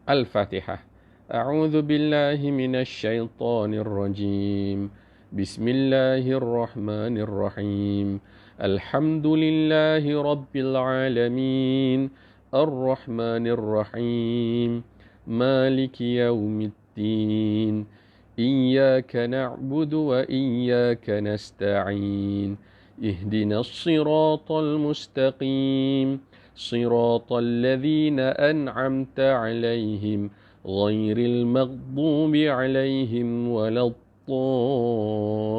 Al-Fatihah. A'udzu billahi minasy syaithanir rajim. Bismillahirrahmanirrahim. Alhamdulillahi rabbil alamin. Ar-Rahmanir Rahim. Maliki yaumiddin. Iyyaka na'budu wa iyyaka nasta'in. Ihdinas siratal mustaqim. صراط الذين أنعمت عليهم غير المغضوب عليهم ولا الضالين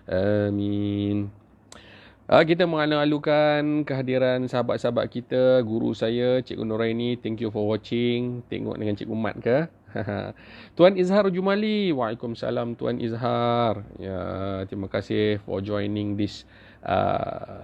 آمين. Kita mengalu-alukan kehadiran sahabat-sahabat kita, guru saya, Cikgu Nuraini. Thank you for watching. Tengok dengan Cikgu Mat ke? Tuan Izhar Jumali. Waalaikumsalam Tuan Izhar. Ya, terima kasih for joining this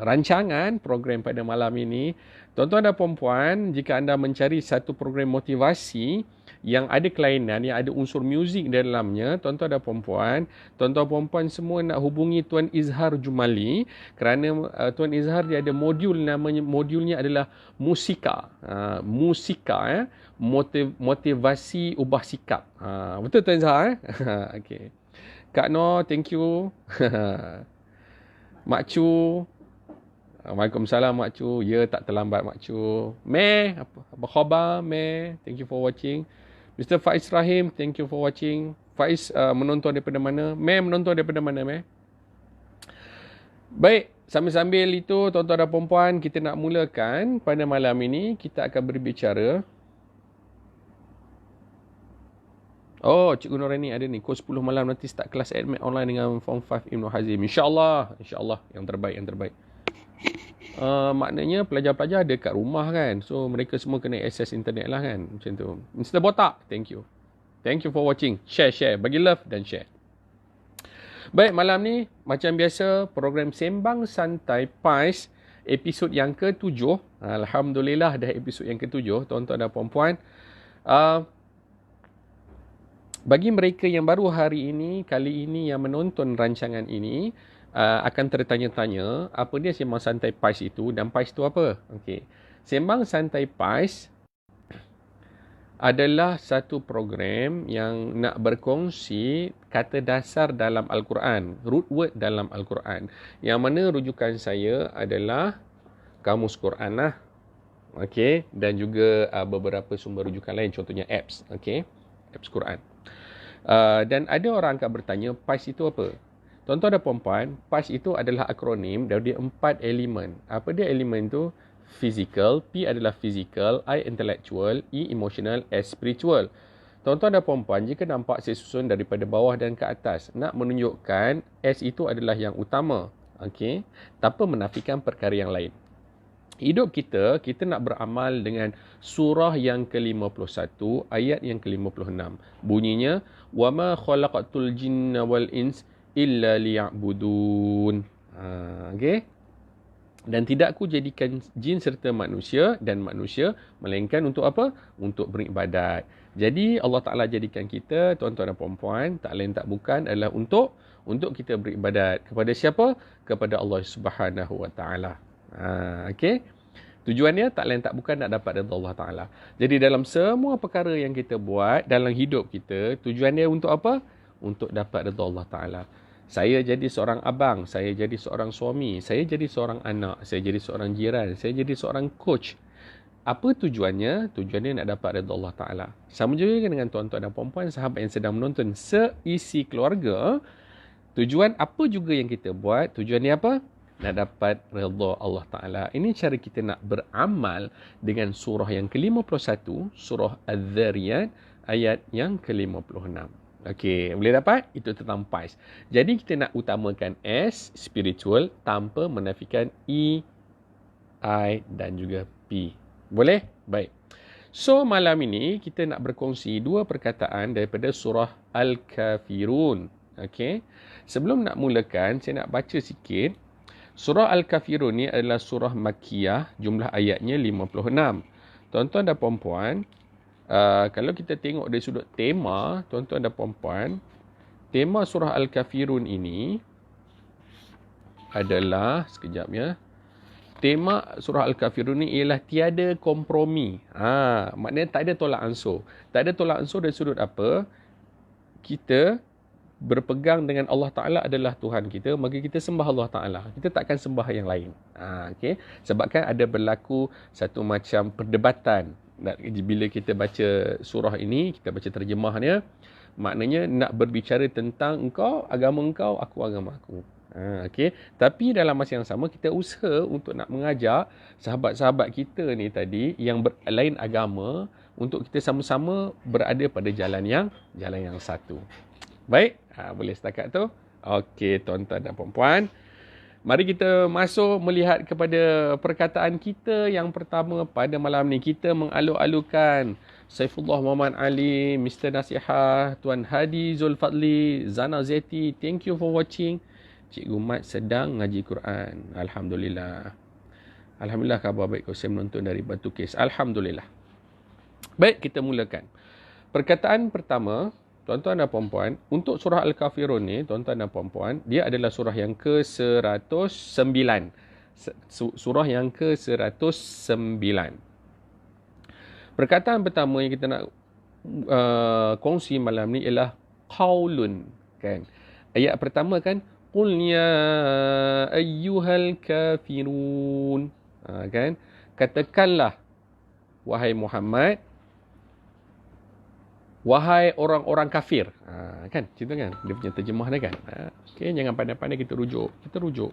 rancangan program pada malam ini. Tuan-tuan dan puan-puan, jika anda mencari satu program motivasi yang ada kelainan, yang ada unsur muzik dalamnya, tuan-tuan dan puan-puan semua nak hubungi Tuan Izhar Jumali, kerana Tuan Izhar dia ada modul, modulnya adalah musika. Motivasi ubah sikap. Betul Tuan Izhar? Okay. Kak Noh, thank you. Mak Chu. Waalaikumsalam Mak Chu. Ya, tak terlambat Mak Chu. Meh, apa khabar Meh? Thank you for watching. Mr. Faiz Rahim, thank you for watching. Faiz menonton daripada mana? Meh menonton daripada mana Meh? Baik, sambil-sambil itu tuan-tuan dan puan-puan, kita nak mulakan pada malam ini. Kita akan berbicara. Oh, Cikgu Nuraini ada ni. Pukul 10 malam nanti start kelas admit online dengan Form 5 Ibnu Hazim. InsyaAllah. InsyaAllah. Yang terbaik. Maknanya pelajar-pelajar ada kat rumah kan. So, mereka semua kena akses internet lah kan. Macam tu. Mr. Botak, thank you. Thank you for watching. Share. Bagi love dan share. Baik, malam ni macam biasa program Sembang Santai PAIS episod yang ke-7. Alhamdulillah dah episod yang ke-7 tuan-tuan dan puan-puan. Bagi mereka yang baru hari ini, kali ini yang menonton rancangan ini, akan tertanya-tanya apa dia Sembang Santai PAIS itu dan PAIS itu apa? Okey. Sembang Santai PAIS adalah satu program yang nak berkongsi kata dasar dalam Al-Quran, root word dalam Al-Quran. Yang mana rujukan saya adalah Kamus Quran lah. Okey, dan juga beberapa sumber rujukan lain, contohnya apps, okey, apps Quran. Dan ada orang akan bertanya, PAIS itu apa? Tuan-tuan dan puan-puan, PAIS itu adalah akronim dari 4 elemen. Apa dia elemen tu? Physical, P adalah physical, I intellectual, E emotional, S spiritual. Tuan-tuan dan puan-puan, jika nampak saya susun daripada bawah dan ke atas, nak menunjukkan S itu adalah yang utama. Okey, tanpa menafikan perkara yang lain. Hidup kita nak beramal dengan surah yang ke-51, ayat yang ke-56. Bunyinya, وَمَا خَلَقَتُ الْجِنَّ وَالْإِنسِ إِلَّا لِيَعْبُدُونَ. Okay? Dan tidak aku jadikan jin serta manusia dan manusia, melainkan untuk apa? Untuk beribadat. Jadi Allah Ta'ala jadikan kita, tuan-tuan dan puan-puan, tak lain tak bukan adalah untuk kita beribadat. Kepada siapa? Kepada Allah Subhanahu Wa Ta'ala. Okay. Tujuannya tak lain tak bukan nak dapat redha Allah Ta'ala. Jadi dalam semua perkara yang kita buat dalam hidup kita, tujuannya untuk apa? Untuk dapat redha Allah Ta'ala. Saya jadi seorang abang, saya jadi seorang suami, saya jadi seorang anak, saya jadi seorang jiran, saya jadi seorang coach. Apa tujuannya? Tujuannya nak dapat redha Allah Ta'ala. Sama juga dengan tuan-tuan dan puan-puan, sahabat yang sedang menonton seisi keluarga. Tujuan apa juga yang kita buat, tujuannya apa? Nak dapat redha Allah Ta'ala. Ini cara kita nak beramal dengan surah yang ke-51, surah Az-Zariyat, ayat yang ke-56. Okey, boleh dapat? Itu tentang PAIS. Jadi kita nak utamakan S, spiritual, tanpa menafikan E, I dan juga P. Boleh? Baik. So, malam ini kita nak berkongsi dua perkataan daripada surah Al-Kafirun. Okey. Sebelum nak mulakan, saya nak baca sikit. Surah Al-Kafirun ni adalah surah Makkiyah, jumlah ayatnya 56. Tuan-tuan dan puan-puan, kalau kita tengok dari sudut tema, tuan-tuan dan puan-puan, tema surah Al-Kafirun ini adalah, sekejap ya, tema surah Al-Kafirun ni ialah tiada kompromi. Maknanya tak ada tolak ansur. Tak ada tolak ansur dari sudut apa? Kita berpegang dengan Allah Ta'ala adalah Tuhan kita, maka kita sembah Allah Ta'ala. Kita takkan sembah yang lain. Okay? Sebab kan ada berlaku satu macam perdebatan. Bila kita baca surah ini, kita baca terjemahnya, maknanya nak berbicara tentang engkau, agama engkau, aku agama aku. Okay? Tapi dalam masa yang sama, kita usaha untuk nak mengajak sahabat-sahabat kita ni tadi yang lain agama untuk kita sama-sama berada pada jalan yang satu. Baik, boleh setakat tu. Okey, tuan-tuan dan puan-puan. Mari kita masuk melihat kepada perkataan kita yang pertama pada malam ni. Kita mengalu-alukan Saifullah Muhammad Ali, Mr. Nasihah, Tuan Hadi Zulfadli, Zana Zeti. Thank you for watching. Cikgu Mat sedang ngaji Quran. Alhamdulillah. Alhamdulillah, khabar baik. Saya menonton dari Batu Kes. Alhamdulillah. Baik, kita mulakan. Perkataan pertama, tuan-tuan dan puan-puan, untuk surah Al-Kafirun ni, tuan-tuan dan puan-puan, dia adalah surah yang ke-109. Surah yang ke-109. Perkataan pertama yang kita nak kongsi malam ni ialah qaulun, kan? Ayat pertama kan, qul ya ayyuhal kafirun. Kan? Katakanlah, wahai Muhammad, wahai orang-orang kafir. Kan? Cerita kan? Dia punya terjemah dia kan? Okay, jangan pandai-pandai kita rujuk. Kita rujuk.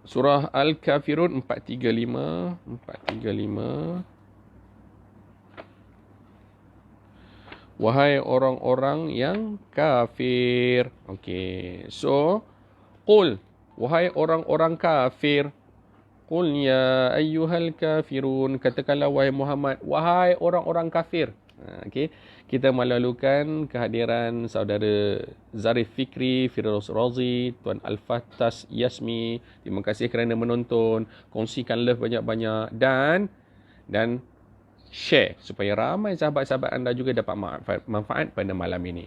Surah Al-Kafirun 435. Wahai orang-orang yang kafir. Okey. So, qul, wahai orang-orang kafir. Qul ya ayyuhal kafirun. Katakanlah wahai Muhammad, wahai orang-orang kafir. Okey. Kita melalukan kehadiran saudara Zarif Fikri, Firdaus Razi, Tuan Al-Fattas Yasmi. Terima kasih kerana menonton. Kongsikan love banyak-banyak dan share supaya ramai sahabat-sahabat anda juga dapat manfaat pada malam ini.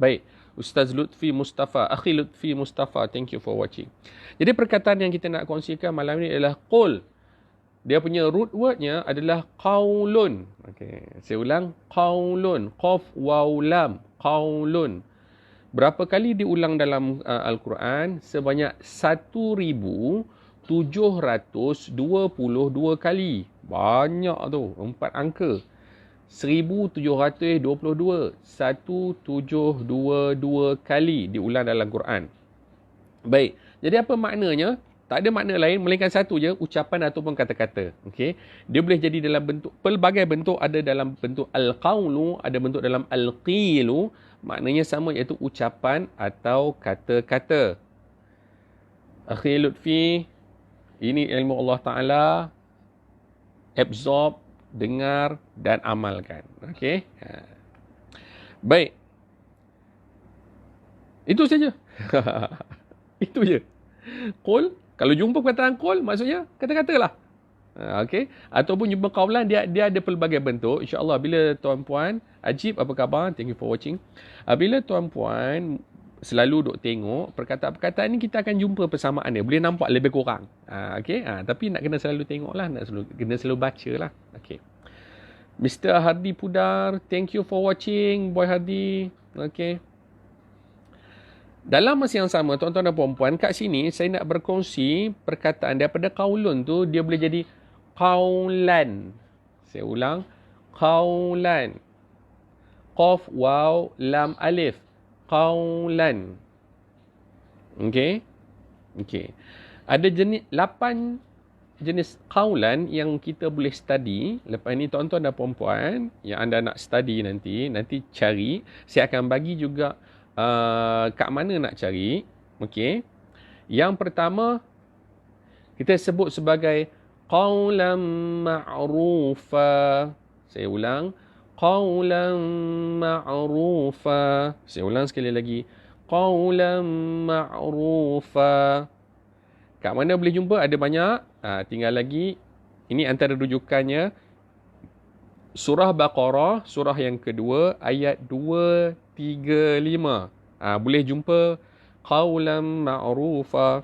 Baik, Ustaz Lutfi Mustafa, Akhi Lutfi Mustafa, thank you for watching. Jadi perkataan yang kita nak kongsikan malam ini adalah qul. Dia punya root wordnya adalah qaulun. Okey, saya ulang, qaulun, qaf waw lam, qaulun. Berapa kali diulang dalam Al-Quran? Sebanyak 1722 kali. Banyak tu, 4 angka. 1722. 1722 kali diulang dalam Quran. Baik, jadi apa maknanya? Tak ada makna lain melainkan satu je, ucapan ataupun kata-kata. Okey. Dia boleh jadi dalam bentuk, pelbagai bentuk, ada dalam bentuk al-qawlu, ada bentuk dalam al-qilu. Maknanya sama, iaitu ucapan atau kata-kata. Akhi Lutfi, ini ilmu Allah Ta'ala. Absorb, dengar dan amalkan. Okey. Baik. Itu saja. Itu je. Qul. Kalau jumpa perkataan qul, maksudnya kata-katalah. Okey. Ataupun jumpa qaulan, dia ada pelbagai bentuk. InsyaAllah bila tuan-puan, Ajib, apa khabar? Thank you for watching. Bila tuan-puan selalu duk tengok perkataan-perkataan ni, kita akan jumpa persamaan dia. Boleh nampak lebih kurang. Okey. Tapi nak kena selalu tengok lah. Kena selalu baca lah. Okey. Mr. Hardi Pudar, thank you for watching. Boy Hardi. Okey. Dalam masa yang sama, tuan-tuan dan puan-puan, kat sini saya nak berkongsi perkataan daripada qaulun tu, dia boleh jadi qaulan. Saya ulang, qaulan. Qaf, waw, lam, alif. Qaulan. Okey? Okey. Ada 8 jenis qaulan yang kita boleh study. Lepas ni tuan-tuan dan puan-puan yang anda nak study nanti cari. Saya akan bagi juga kat mana nak cari. Okey. Yang pertama kita sebut sebagai qaulan ma'rufa. Saya ulang, qaulan ma'rufa. Saya ulang sekali lagi, qaulan ma'rufa. Kat mana boleh jumpa? Ada banyak. Tinggal lagi, ini antara rujukannya, Surah Baqarah, surah yang kedua, ayat 2, 3, 5. Boleh jumpa qawlan ma'rufa.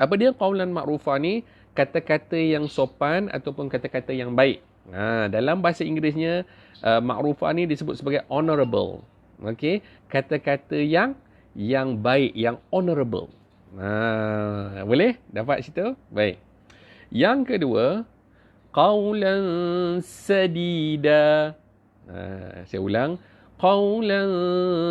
Apa dia qawlan ma'rufa ni? Kata-kata yang sopan ataupun kata-kata yang baik. Dalam bahasa Inggerisnya, ma'rufa ni disebut sebagai honorable. Okey, kata-kata yang baik, yang honorable. Boleh dapat situ? Baik. Yang kedua, qawlan sadida. Saya ulang. Qawlan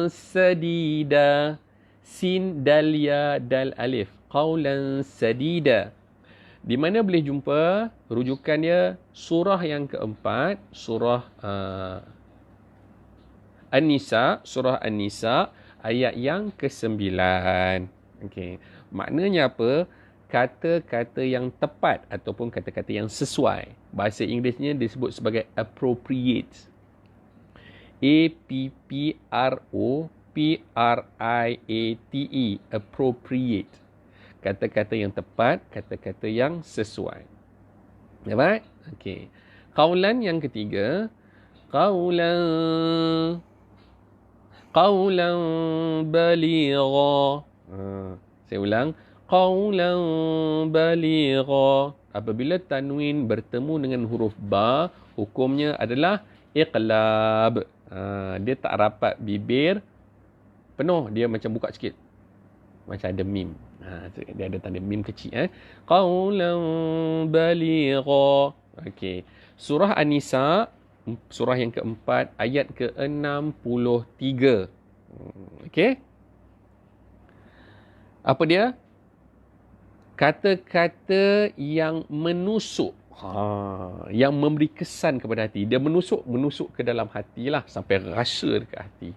sadida. Sin, dal, ya, dal, alif. Qawlan sadida. Di mana boleh jumpa rujukannya surah yang keempat, surah An-Nisa, surah An-Nisa, ayat yang ke-9. Okey. Maknanya apa? Kata-kata yang tepat ataupun kata-kata yang sesuai. Bahasa Inggerisnya disebut sebagai appropriate. A-P-P-R-O-P-R-I-A-T-E. Appropriate. Kata-kata yang tepat, kata-kata yang sesuai. Dapat? Okey. Qawlan yang ketiga. Qawlan baligha. Saya ulang. Qawlan baligha. Apabila tanwin bertemu dengan huruf ba, hukumnya adalah iqlab. Dia tak rapat bibir penuh. Dia macam buka sikit. Macam ada mim. Dia ada tanda mim kecil. Qawlan baligha. Okey. Surah An-Nisa, surah yang keempat, ayat ke-63. Okey. Apa dia? Kata-kata yang menusuk. Yang memberi kesan kepada hati. Dia menusuk ke dalam hati lah. Sampai rasa dekat hati.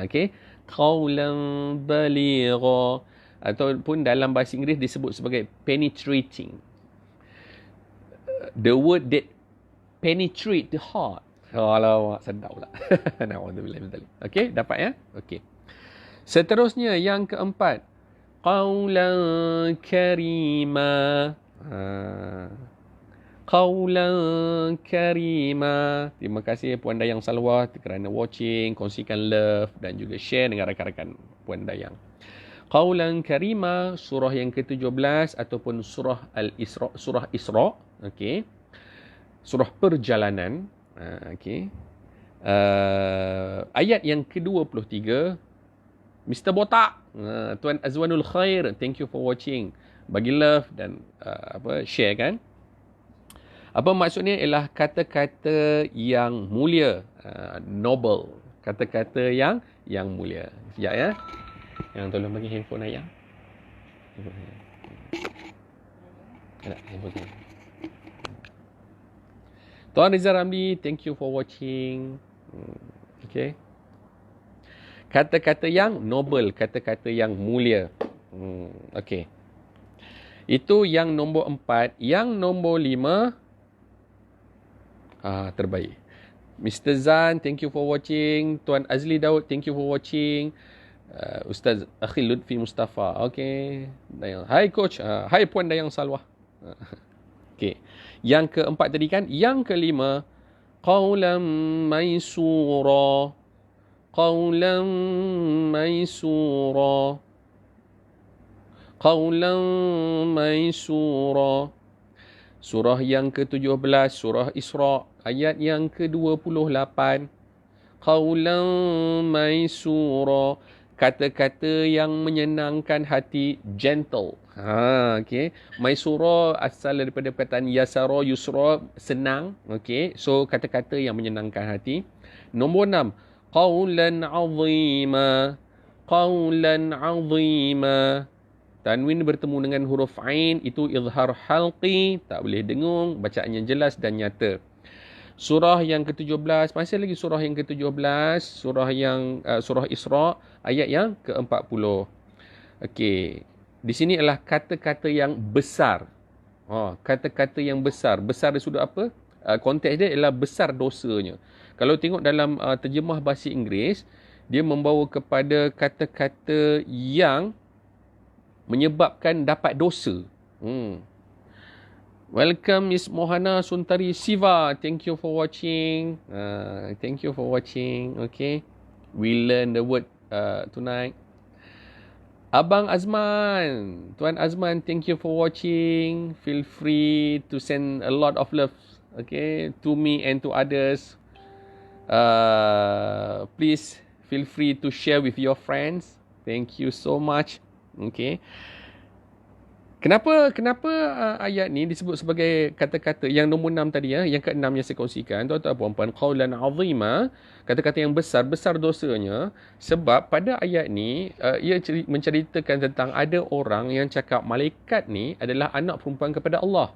Okey. Qawlan baligha. Ataupun dalam bahasa Inggeris disebut sebagai penetrating. The word that penetrate the heart. Alamak, sedap pula. Okey, dapat ya? Okey. Seterusnya yang keempat. Qawlan karima. Qawlan karima. Terima kasih Puan Dayang Salwa kerana watching, kongsikan love dan juga share dengan rakan-rakan Puan Dayang. Qawlan karima, surah yang ke-17 ataupun surah Al-Isra, surah Isra. Okey. Surah perjalanan. Okey. Ayat yang ke-23. Mr. Botak, Tuan Azwanul Khair, thank you for watching. Bagi love dan share kan. Apa maksudnya ialah kata-kata yang mulia, noble. Kata-kata yang mulia. Sekejap ya. Yang tolong bagi handphone ayah. Handphone saya. Tuan Rizal Ramli, thank you for watching. Okay. Kata-kata yang noble, kata-kata yang mulia. Okay. Itu yang nombor 4. Yang nombor 5, terbaik. Mr. Zan, thank you for watching. Tuan Azli Daud, thank you for watching. Ustaz Akhil Lutfi Mustafa. Okay. Hai coach. Hai Puan Dayang Salwa. Okay. Yang keempat tadi kan. Yang kelima, qawlan maisura. Qawlan maisura. Qawlan maisura. Surah yang ke-17, surah Isra, ayat yang ke-28. Qawlan maisura. Kata-kata yang menyenangkan hati, gentle. Okay. Maisura asal daripada perkataan yasara, yusra, senang. Okay. So, kata-kata yang menyenangkan hati. Nombor 6. Qawlan azima. Qawlan azima. Tanwin bertemu dengan huruf Ain, itu izhar halqi. Tak boleh dengung. Bacaannya jelas dan nyata. Surah yang ke-17, masih lagi surah yang ke-17, surah Isra, ayat yang ke-40. Okey. Di sini adalah kata-kata yang besar. Kata-kata yang besar. Besar dari sudut apa? Konteks dia ialah besar dosanya. Kalau tengok dalam terjemah bahasa Inggeris, dia membawa kepada kata-kata yang menyebabkan dapat dosa. Welcome Miss Mohana Suntari Siva. Thank you for watching. Thank you for watching. Okay. We learn the word tonight. Abang Azman. Tuan Azman, thank you for watching. Feel free to send a lot of love. Okay. To me and to others. Please feel free to share with your friends. Thank you so much. Okay. Kenapa ayat ni disebut sebagai kata-kata yang nombor 6 tadi ya, yang ke-6 yang saya kongsikan, tuan-tuan puan-puan, qaulan azima, kata-kata yang besar dosanya, sebab pada ayat ni ia menceritakan tentang ada orang yang cakap malaikat ni adalah anak perempuan kepada Allah.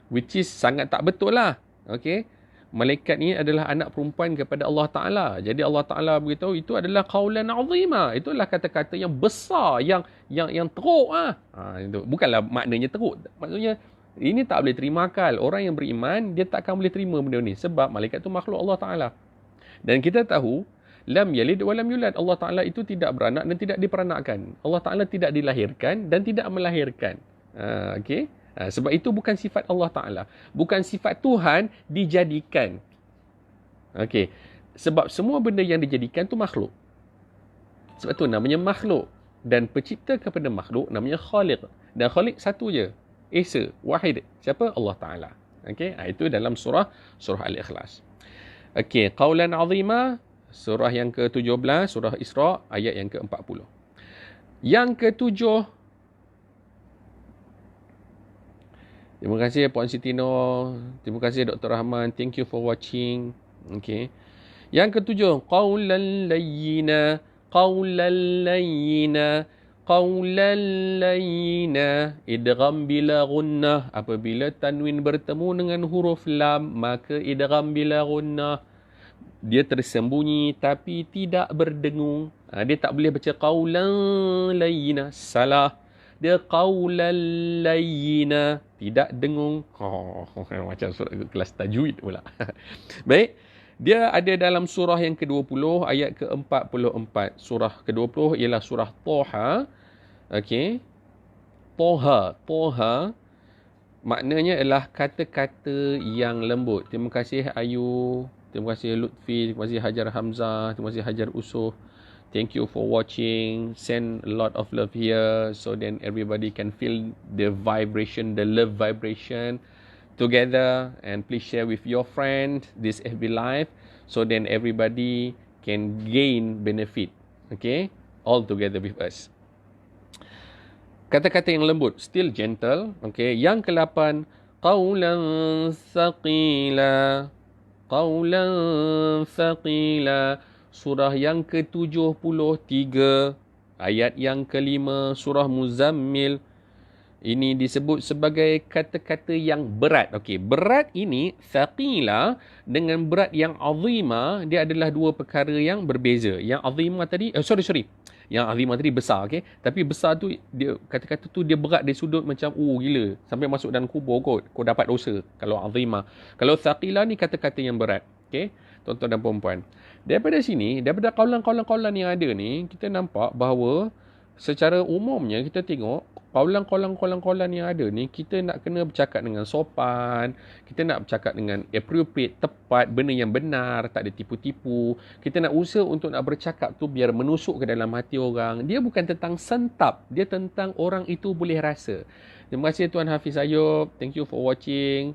Which is sangat tak betul lah. Okay. Malaikat ni adalah anak perempuan kepada Allah Ta'ala. Jadi Allah Ta'ala beritahu itu adalah qaulan azima. Itulah kata-kata yang besar, yang teruk lah. Itu. Bukanlah maknanya teruk. Maksudnya, ini tak boleh terima akal. Orang yang beriman, dia takkan boleh terima benda ni. Sebab malaikat tu makhluk Allah Ta'ala. Dan kita tahu, lam yalid wa lam yulad. Allah Ta'ala itu tidak beranak dan tidak diperanakkan. Allah Ta'ala tidak dilahirkan dan tidak melahirkan. Okay. Sebab itu bukan sifat Allah Ta'ala. Bukan sifat Tuhan dijadikan. Okey. Sebab semua benda yang dijadikan tu makhluk. Sebab tu namanya makhluk. Dan pencipta kepada makhluk namanya khaliq. Dan khaliq satu je. Esa. Wahid. Siapa? Allah Ta'ala. Okey. Itu dalam surah Al-Ikhlas. Okey. Qaulan azima. Surah yang ke-17. Surah Isra. Ayat yang ke-40. Yang ke-7. Terima kasih Puan Sitino. Terima kasih Dr. Rahman. Thank you for watching. Okay. Yang ke-7. Qaulan layyina. Qaulan layyina. Qaulan layyina. Idgham bila gunnah. Apabila tanwin bertemu dengan huruf lam, maka idgham bila gunnah. Dia tersembunyi tapi tidak berdengung. Dia tak boleh baca qaulan layyina. Salah. Dia qaulan layyina, tidak dengung. Macam surah kelas tajwid pula. Baik. Dia ada dalam surah yang ke-20 ayat ke-44. Surah ke-20 ialah surah Toha. Okey. Toha maknanya ialah kata-kata yang lembut. Terima kasih Ayu, terima kasih Lutfi, terima kasih Hajar Hamzah, terima kasih Hajar Usuh. Thank you for watching. Send a lot of love here so then everybody can feel the vibration, the love vibration together. And please share with your friend this FB Live so then everybody can gain benefit. Okay? All together with us. Kata-kata yang lembut, still gentle. Okay? Yang ke-8, qaulan thaqila. Qaulan thaqila. Surah yang ke-73, ayat yang ke-5, surah Muzammil. Ini disebut sebagai kata-kata yang berat. Okey, berat ini, thaqila, dengan berat yang azima, dia adalah dua perkara yang berbeza. Yang azima tadi, sorry. Yang azima tadi besar, okey. Tapi besar tu, dia kata-kata tu dia berat dari sudut macam, gila. Sampai masuk dalam kubur kot, kau dapat dosa. Kalau azima. Kalau thaqila ni kata-kata yang berat. Okey, tuan-tuan dan puan-puan. Daripada sini, daripada kaulan-kaulan yang ada ni, kita nampak bahawa secara umumnya kita tengok kaulan yang ada ni, kita nak kena bercakap dengan sopan, kita nak bercakap dengan appropriate, tepat, benda yang benar, tak ada tipu-tipu. Kita nak usaha untuk nak bercakap tu biar menusuk ke dalam hati orang. Dia bukan tentang sentap, dia tentang orang itu boleh rasa. Terima kasih Tuan Hafiz Ayub, thank you for watching.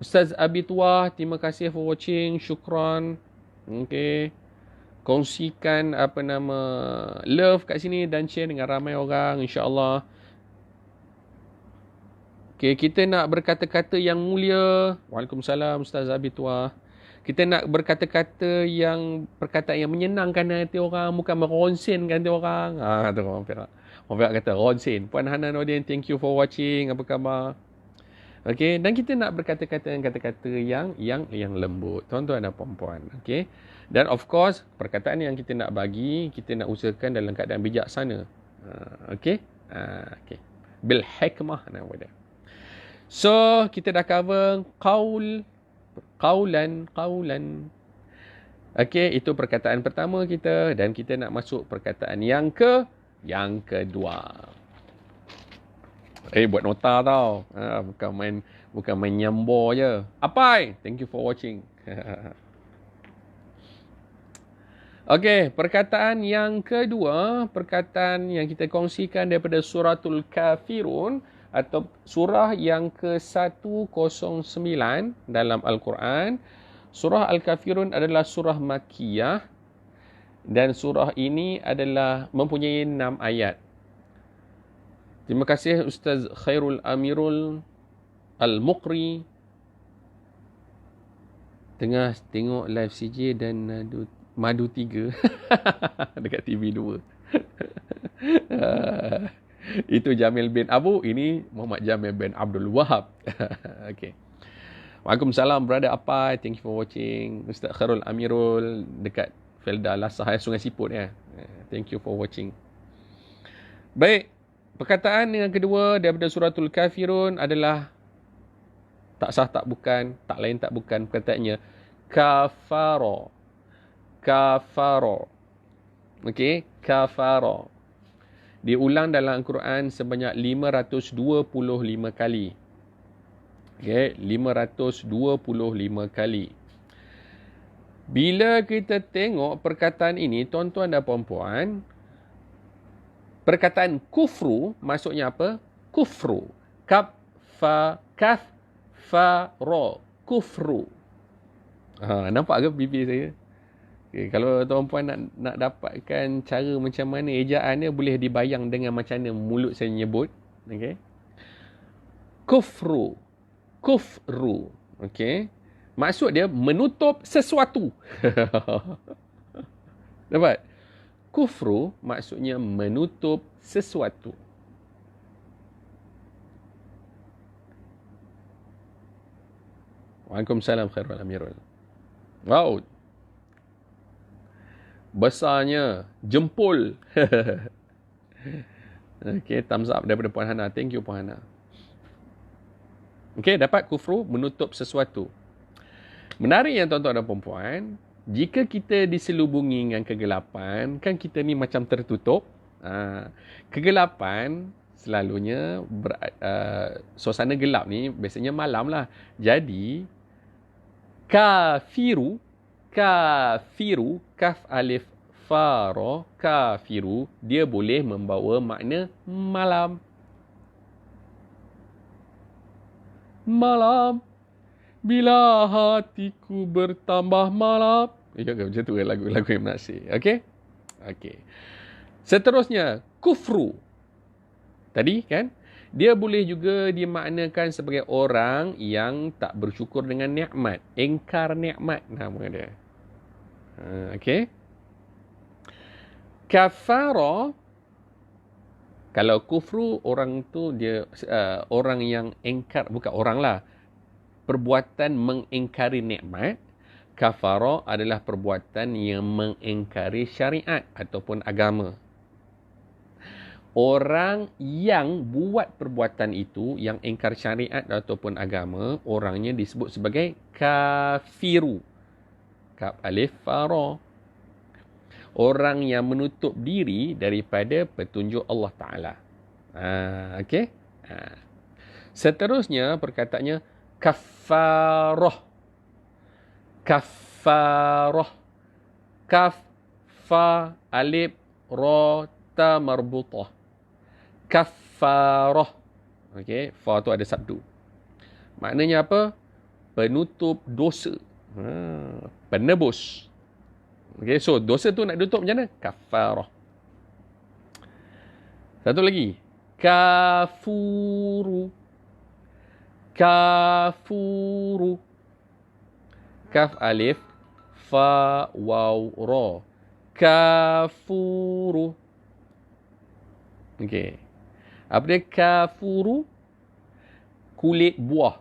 Ustaz Abi Tuah, terima kasih for watching, syukran. Okay. Kongsikan love kat sini dan share dengan ramai orang, insya-Allah. Okay, kita nak berkata-kata yang mulia. Waalaikumsalam Ustaz Abi Tuah. Kita nak berkata-kata yang perkataan yang menyenangkan hati orang, bukan meronsenkan hati orang. Tu orang Perak kata ronsen. Puan Hanan Odin, thank you for watching. Apa khabar? Okey, dan kita nak berkata-kata dengan kata-kata yang lembut, tuan-tuan dan puan-puan. Okey. Dan of course, perkataan yang kita nak bagi, kita nak usahakan dalam keadaan bijaksana. Okey. Okey. Bil hikmah nama dia. So, kita dah cover qaulan. Okey, itu perkataan pertama kita dan kita nak masuk perkataan yang kedua. Buat nota tau. Bukan main nyambor je. Apai? Thank you for watching. Okey, perkataan yang kedua, perkataan yang kita kongsikan daripada suratul Kafirun atau surah yang ke-109 dalam Al-Quran. Surah Al-Kafirun adalah surah Makkiyah dan surah ini adalah mempunyai 6 ayat. Terima kasih Ustaz Khairul Amirul Al-Muqri tengah tengok live CJ dan Madu 3 dekat TV 2. Itu Jamil bin Abu, ini Muhammad Jamil bin Abdul Wahab. Okay. Waalaikumsalam brother Apai, thank you for watching. Ustaz Khairul Amirul dekat Felda Lasah Sungai Siput ya. Thank you for watching. Baik, perkataan yang kedua daripada suratul Kafirun adalah tak sah tak bukan, tak lain tak bukan perkataannya kafara. Kafara. Okey, kafara. Diulang dalam Al-Quran sebanyak 525 kali. Okey, 525 kali. Bila kita tengok perkataan ini, tuan-tuan dan puan-puan, perkataan kufru maksudnya apa? Kufru. Kaf fa ra. Kufru. Nampak ke bibir saya? Okay, kalau tuan-puan nak dapatkan cara macam mana ejaan dia, boleh dibayang dengan macam mana mulut saya nyebut. Okay. Kufru. Kufru. Okay. Maksud dia menutup sesuatu. Dapat? Kufru maksudnya menutup sesuatu. Waalaikumsalam khairul amirul. Wow. Besarnya jempol. Okey, thumbs up daripada Puan Hana. Thank you Puan Hana. Okey, dapat kufru menutup sesuatu. Menarik yang tuan-tuan dan puan-puan, jika kita diselubungi dengan kegelapan, kan kita ni macam tertutup. Kegelapan selalunya suasana gelap ni biasanya malam lah. Jadi kafiru, kaf alif fa ra, kafiru, dia boleh membawa makna malam. Malam, bila hatiku bertambah malam. Ya, macam tu lagu-lagu yang menasih. Okey? Okey. Seterusnya, kufru. Tadi kan, dia boleh juga dimaknakan sebagai orang yang tak bersyukur dengan nikmat. Engkar nikmat nama dia. Okey? Kafara, kalau kufru, orang tu dia orang yang engkar, bukan orang lah, perbuatan mengingkari nikmat. Kafara adalah perbuatan yang mengingkari syariat ataupun agama. Orang yang buat perbuatan itu, yang ingkar syariat ataupun agama, orangnya disebut sebagai kafiru. Kaf alif fa ra. Orang yang menutup diri daripada petunjuk Allah Ta'ala. Okey? Seterusnya perkataannya kafarah. Kafarah. Kaf, fa, alif, ra, ta marbutah. Kafarah. Okey, fa tu ada sabdu. Maknanya apa? Penutup dosa. Penebus. Okey, so dosa tu nak tutup macam mana? Kafarah. Satu lagi. Kafuru. Kafuru. Kaf alif fa waw ra. Kafuru. Okey. Apa dia kafuru? Kulit buah.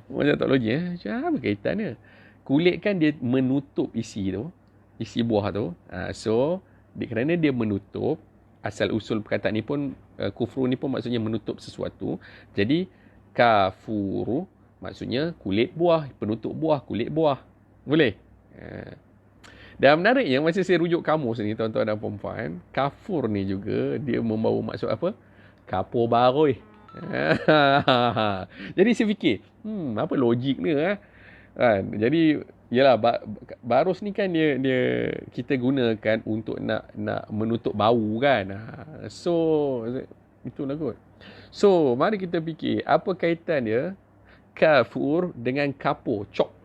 Macam tak logik Macam apa kaitan dia? Kulit kan dia menutup isi tu, isi buah tu. So kerana dia menutup, asal usul perkataan ni pun kufru ni pun maksudnya menutup sesuatu. Jadi kafuru maksudnya kulit buah, penutup buah, kulit buah. Boleh? Dan menariknya masa saya rujuk kamus ni tuan-tuan dan puan-puan, kafur ni juga dia membawa maksud apa? Kapur baroi. Jadi saya fikir, apa logik ni kan? Jadi yalah barus ni kan dia kita gunakan untuk nak menutup bau kan. So itulah kot. So mari kita fikir apa kaitan dia kafur dengan kapur, cok.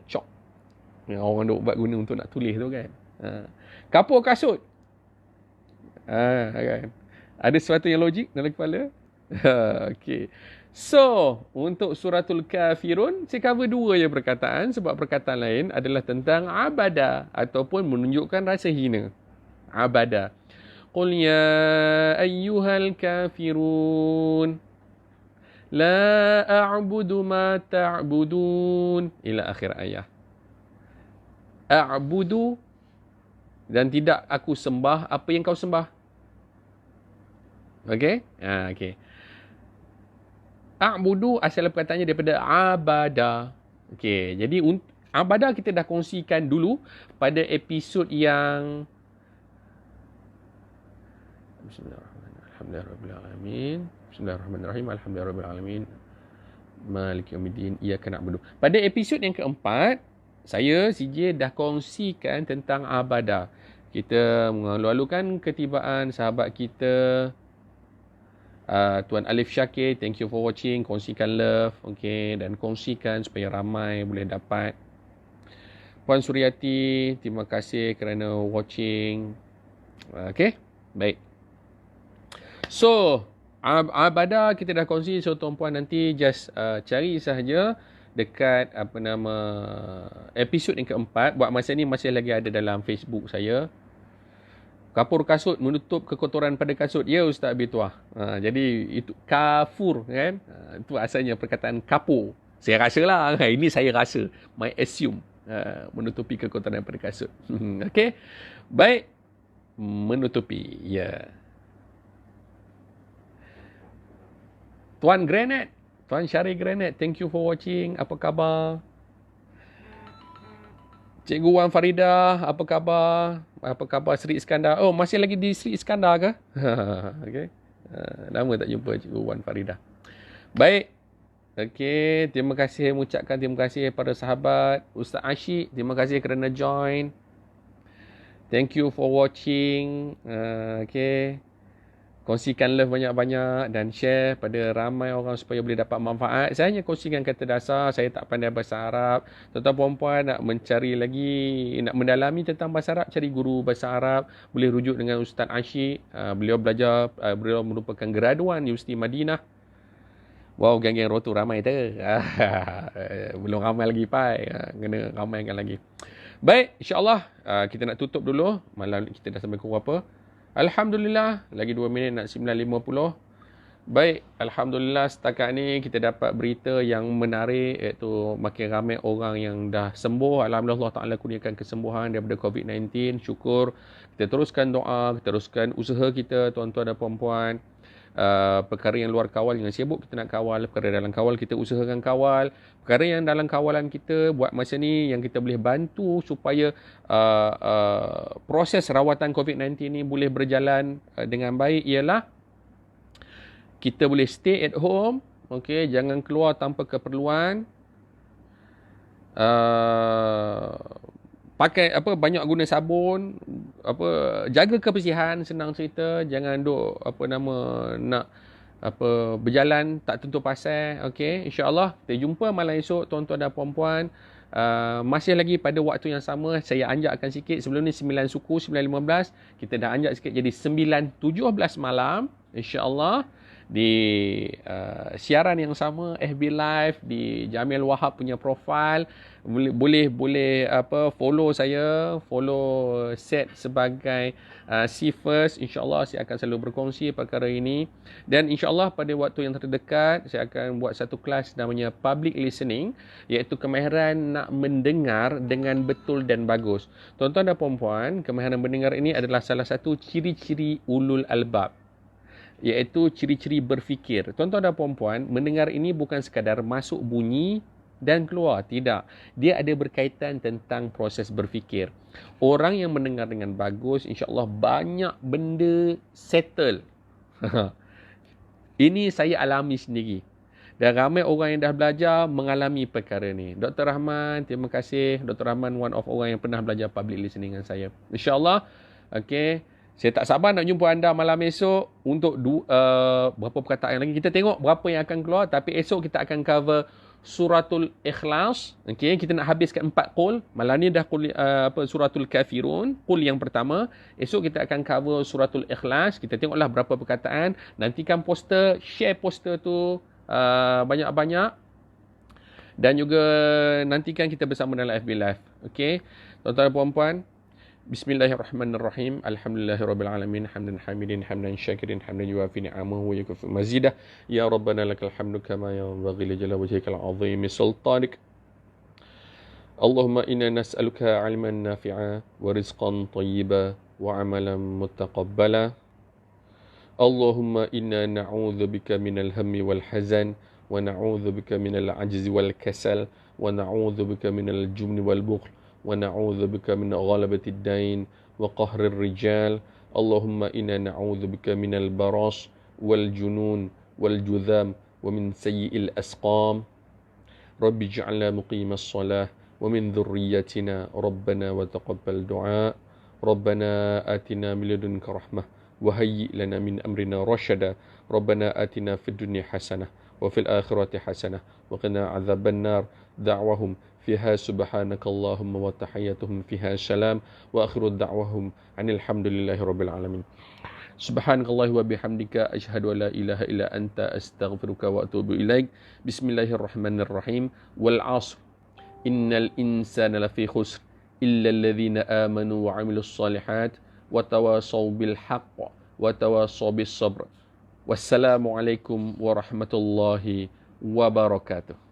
Yang orang duk buat guna untuk nak tulis tu kan. Kapur kasut. Kan. Ada sesuatu yang logik dalam kepala? Okay. So, untuk suratul kafirun, saya cover 2 je perkataan sebab perkataan lain adalah tentang abada ataupun menunjukkan rasa hina. Abada. Qul ya ayyuhal kafirun la a'budu ma ta'budun ila akhir ayat. A'budu dan tidak aku sembah apa yang kau sembah. Okey? Okey. A'budu asal perkataannya daripada abada. Okey, jadi abada kita dah kongsikan dulu pada episod yang Bismillahirrahmanirrahim. Bismillahirrahmanirrahim. Alhamdulillahirabbil Maliki yaumiddin. Iyyaka na'budu. Pada episod yang keempat, saya CJ dah kongsikan tentang abada. Kita mengalu-alukan ketibaan sahabat kita Tuan Alif Syakir, thank you for watching. Kongsikan love, okay, dan kongsikan supaya ramai boleh dapat. Puan Suryati, terima kasih kerana watching. Okay, baik. So, abada kita dah kongsi. So, tuan-puan nanti just cari sahaja dekat episod yang keempat. Buat masa ni masih lagi ada dalam Facebook saya. Kapur kasut menutup kekotoran pada kasut. Ya Ustaz Bituah. Jadi itu kafur kan. Itu asalnya perkataan kapur. Saya rasa lah. Ini saya rasa. My assume. Menutupi kekotoran pada kasut. Okay. Baik. Menutupi. Ya. Yeah. Tuan Granat. Tuan Syari Granat, thank you for watching. Apa khabar? Cikgu Wan Farida, apa khabar? Apa khabar Sri Iskandar? Oh, masih lagi di Sri Iskandar ke? Okay. Lama tak jumpa Cikgu Wan Farida. Baik. Okay, terima kasih. Mengucapkan terima kasih kepada sahabat. Ustaz Asyik, terima kasih kerana join. Thank you for watching. Okay. Kongsikan love banyak-banyak dan share pada ramai orang supaya boleh dapat manfaat. Saya hanya kongsikan kata dasar. Saya tak pandai bahasa Arab. Tuan-tuan puan nak mencari lagi, nak mendalami tentang bahasa Arab, cari guru bahasa Arab. Boleh rujuk dengan Ustaz Asyik. Beliau belajar, beliau merupakan graduan Universiti Madinah. Wow, geng-geng rotu ramai tu. Belum ramai lagi, Pai. Kena ramaikan lagi. Baik, insyaAllah kita nak tutup dulu. Malam kita dah sampai pukul apa? Alhamdulillah, lagi 2 minit nak 9.50. Baik, Alhamdulillah setakat ni kita dapat berita yang menarik, iaitu makin ramai orang yang dah sembuh. Alhamdulillah Allah Ta'ala kurniakan kesembuhan daripada COVID-19. Syukur. Kita teruskan doa, kita teruskan usaha kita, tuan-tuan dan puan-puan. Perkara yang luar kawal, jangan sibuk kita nak kawal. Perkara dalam kawal, kita usahakan kawal. Perkara yang dalam kawalan kita buat masa ni, yang kita boleh bantu supaya proses rawatan COVID-19 ni boleh berjalan dengan baik, ialah kita boleh stay at home. Okay, jangan keluar tanpa keperluan. Pakai banyak guna sabun, jaga kebersihan, senang cerita. Jangan duk nak berjalan tak tentu pasal. Okey, insya-Allah kita jumpa malam esok tuan-tuan dan puan-puan. Masih lagi pada waktu yang sama, saya anjakkan sikit. Sebelum ni 9 suku 9.15, kita dah anjak sikit jadi 9.17 malam insya-Allah di siaran yang sama, FB Live di Jamil Wahab punya profile. Boleh follow saya, follow set sebagai C First. InsyaAllah saya akan selalu berkongsi perkara ini. Dan insyaAllah pada waktu yang terdekat saya akan buat satu kelas namanya Public Listening, iaitu kemahiran nak mendengar dengan betul dan bagus. Tuan-tuan dan puan-puan, kemahiran mendengar ini adalah salah satu ciri-ciri ulul albab, iaitu ciri-ciri berfikir. Tuan-tuan dan puan-puan, mendengar ini bukan sekadar masuk bunyi, dan keluar. Tidak. Dia ada berkaitan tentang proses berfikir. Orang yang mendengar dengan bagus, insya-Allah banyak benda settle. Ini saya alami sendiri. Dan ramai orang yang dah belajar mengalami perkara ni. Dr. Rahman, terima kasih. Dr. Rahman one of orang yang pernah belajar public listening dengan saya. InsyaAllah, okay. Saya tak sabar nak jumpa anda malam esok untuk berapa perkataan lagi. Kita tengok berapa yang akan keluar. Tapi esok kita akan cover Suratul Ikhlas. Okay, kita nak habiskan 4 qul. Malam ni dah Suratul Kafirun. Qul yang pertama. Esok kita akan cover Suratul Ikhlas. Kita tengoklah berapa perkataan. Nantikan poster, share poster tu banyak-banyak. Dan juga nantikan kita bersama dalam FB Live. Okay, tuan-tuan dan puan-puan. Bismillahirrahmanirrahim. Alhamdulillahirabbil alamin. Hamdan hamidin, hamdan syakirin, hamdan yuwafi ni'amahu wa yakfi mazidah. Ya Rabbana lakal hamdu kama yanbaghi li jalali wajhikal azimi sultanik. Allahumma inna nas'aluka 'ilman nafi'a wa rizqan thayyiba wa 'amalan mutaqabbala. Allahumma inna na'udzubika minal hammi wal hazan wa na'udzubika minal 'ajzi wal kasal wa na'udzubika minal jubni wal bukhl ونعوذ بك من غلبة الدين وقهر الرجال اللهم إنا نعوذ بك من البراس والجنون والجذام ومن سيء الأسقام رب اجعلنا مقيم الصلاة ومن ذريتنا ربنا وتقبل دعاء ربنا آتنا من لدنك رحمة وهيئ لنا من أمرنا رشدا ربنا آتنا في الدنيا حسنة وفي الآخرة حسنة وقنا عذاب النار دعوهم فيها سبحانك اللهم وتحياتهم فيها سلام وآخر دعوهم عن الحمد لله رب العالمين سبحانك الله وبحمدك أشهد أن لا إله إلا أنت أستغفرك وأتوب إليك بسم الله الرحمن الرحيم والعصر إن الإنسان لفي خسر إلا الذين آمنوا وعملوا الصالحات وتواصوا بالحق وتواصوا بالصبر والسلام عليكم ورحمة الله وبركاته